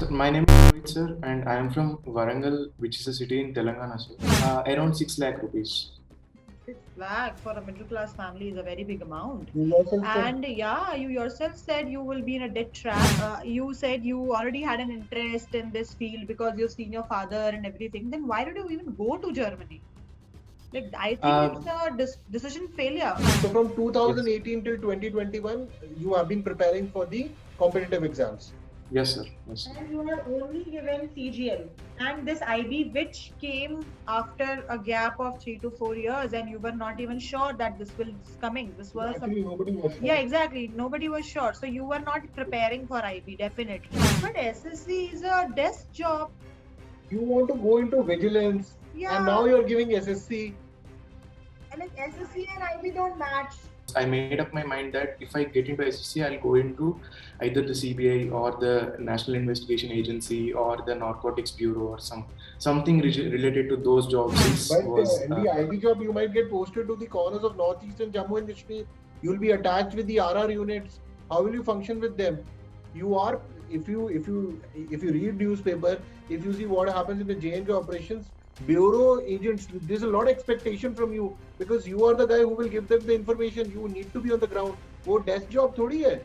So my name is Rohit sir, and I am from Warangal, which is a city in Telangana, sir. Around 6 lakh rupees. 6 lakh for a middle class family is a very big amount. You yourself said, And yeah, you yourself said you will be in a debt trap. You said you already had an interest in this field because you've seen your father and everything. Then why did you even go to Germany? Like, I think it's a decision failure. so from 2018 till 2021, you have been preparing for the competitive exams. Yes, sir. Yes, sir. And you are only given CGL and this IB, which came after a gap of 3 to 4 years, and you were not even sure that this was coming. This was Actually, nobody was sure. Yeah, exactly. Nobody was sure. So you were not preparing for IB, definitely. But SSC is a desk job. You want to go into vigilance, Yeah. and now you're giving SSC. And like SSC and IB don't match. I made up my mind that if I get into SSC, I'll go into either the CBI or the National Investigation Agency or the Narcotics Bureau or something related to those jobs. But in the IB job, you might get posted to the corners of northeastern Jammu and Kashmir. You'll be attached with the RR units. How will you function with them? You are, if you read newspaper, if you see what happens in the J&K operations, bureau agents, there's a lot of expectation from you because you are the guy who will give them the information. You need to be on the ground. वो desk job थोड़ी है.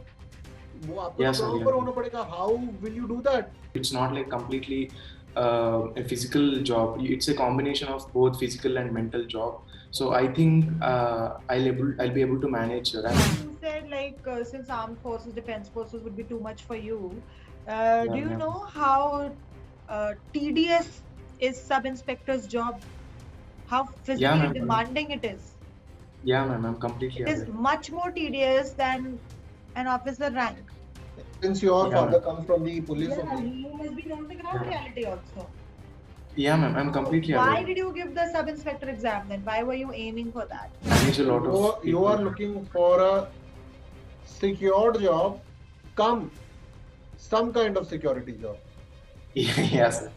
वो आपको Yes, sir, ground पर होना पड़ेगा. How will you do that? It's not like completely a physical job. It's a combination of both physical and mental job. So I think I'll be able to manage. You said like since armed forces, defense forces would be too much for you. Do you know how tedious is sub-inspector's job? How physically demanding it is? Yeah, ma'am, I'm completely aware. It is much more tedious than an officer rank. Since your father comes from the police, you must be on the ground reality also. Yeah, ma'am, I'm completely aware. Why did you give the sub-inspector exam then? Why were you aiming for that? Manage a lot of you are looking for a secured job, some kind of security job. Yes, sir.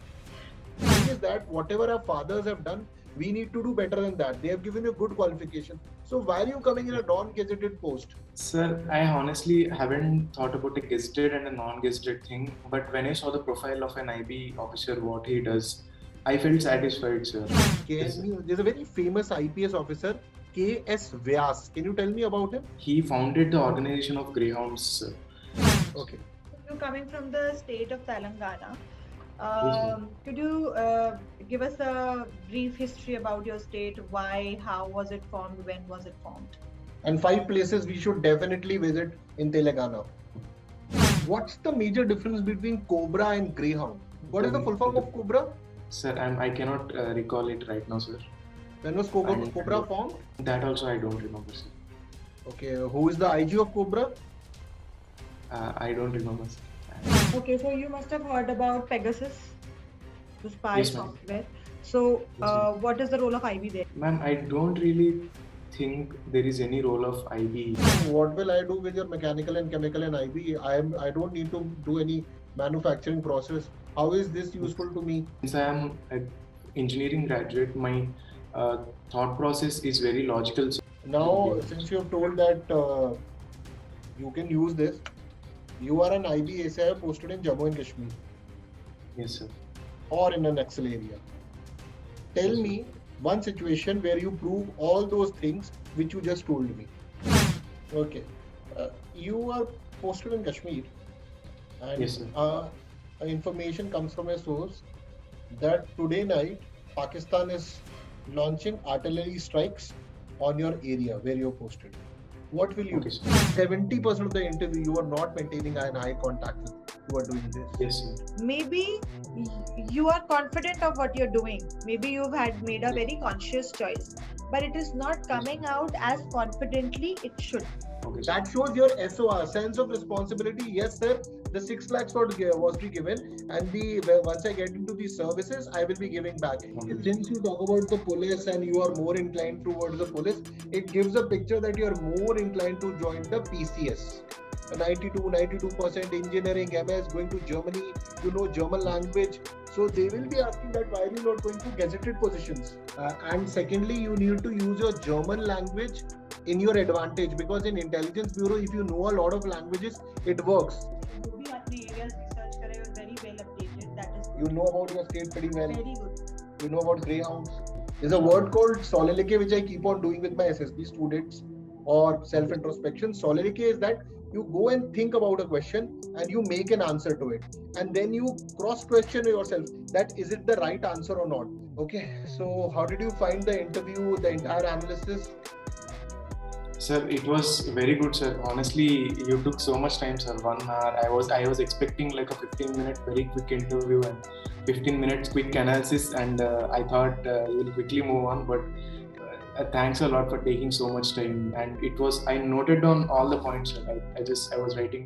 Is that whatever our fathers have done, we need to do better than that. They have given you good qualification. So why are you coming in a non-gazetted post? Sir, I honestly haven't thought about a gazetted and a non-gazetted thing. But when I saw the profile of an IB officer, what he does, I felt satisfied, sir. There's a very famous IPS officer, K.S. Vyas. Can you tell me about him? He founded the organization of Greyhounds, sir. Okay. You're coming from the state of Telangana. Could you give us a brief history about your state? Why, how was it formed, when was it formed? And 5 places we should definitely visit in Telangana. What's the major difference between Cobra and Greyhound? What is the full form of Cobra? Sir, I cannot recall it right now, sir. When was Cobra formed? That also I don't remember, sir. Okay, who is the IG of Cobra? I don't remember, sir. Okay, so you must have heard about Pegasus, the spy software. So, what is the role of IB there? Ma'am, I don't really think there is any role of IB. What will I do with your mechanical and chemical and IB? I don't need to do any manufacturing process. How is this useful to me? Since I am an engineering graduate, my thought process is very logical. Now, since you have told that you can use this, you are an IB ACIO posted in Jammu and Kashmir. Yes, sir. Or in an Naxal area. Tell me one situation where you prove all those things which you just told me. Okay. You are posted in Kashmir. And yes, sir. Information comes from a source that today night Pakistan is launching artillery strikes on your area where you're posted. What will you do? 70% of the interview you are not maintaining an eye contact with. You are doing this. Yes, sir. Maybe you are confident of what you're doing. Maybe you've made a very conscious choice, but it is not coming out as confidently it should. Okay. That shows your SOR, sense of responsibility. Yes, sir. The 6 lakhs was be given, and once I get into the services, I will be giving back. Okay. Since you talk about the police and you are more inclined towards the police, it gives a picture that you are more inclined to join the PCS. 92% engineering, MS, going to Germany, you know German language. So they will be asking that why are you not going to gazetted positions? And secondly, you need to use your German language in your advantage, because in intelligence bureau, if you know a lot of languages, it works. जो भी अपने areas research करे और very well You know about your state pretty well. Very good. You know about greyhounds. There's a word called solilike which I keep on doing with my SSB students or self-introspection. Solilike is that you go and think about a question and you make an answer to it. And then you cross-question yourself that is it the right answer or not. Okay, so how did you find the interview, the entire analysis? Sir, it was very good, sir. Honestly, you took so much time, sir. 1 hour. I was expecting like a 15-minute very quick interview and 15 minutes quick analysis, and I thought you'll quickly move on. But thanks a lot for taking so much time. And I noted down all the points, sir. I was writing